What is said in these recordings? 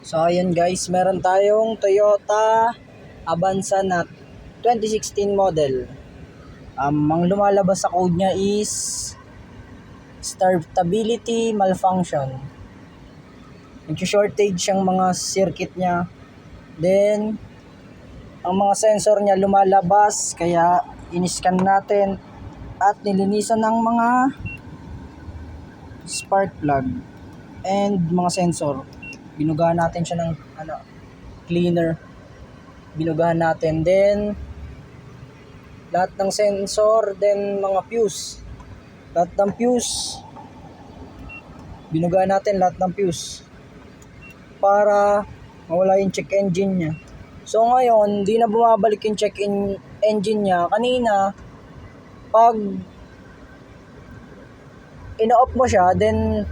So ayun guys, meron tayong Toyota Avanza na 2016 model. Ang lumalabas sa code niya is startability malfunction. Nag-shortage ang mga circuit niya. Then ang mga sensor niya lumalabas, kaya in-scan natin at nilinisan ng mga spark plug and mga sensor. Binugahan natin siya ng cleaner. Binugahan natin then lahat ng sensor, then mga fuse. Lahat ng fuse. Binugahan natin lahat ng fuse para mawala yung check engine niya. So ngayon, di na bumabalik yung check engine niya. Kanina, pag ino-off mo siya, then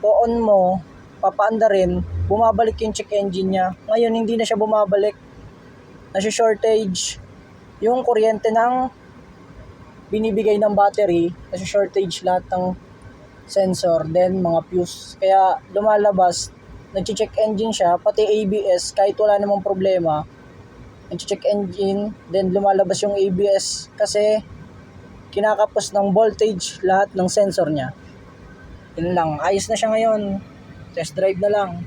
po-on mo, papaanda rin, bumabalik yung check engine niya. Ngayon, hindi na siya bumabalik. Nasi-shortage yung kuryente ng binibigay ng battery. Nasi-shortage lahat ng sensor, then mga fuse. Kaya lumalabas, nag-check engine siya, pati ABS, kahit wala namang problema. Nag-check engine, then lumalabas yung ABS kasi kinakapos ng voltage lahat ng sensor niya. Yun lang, ayos na siya ngayon. Test drive na lang.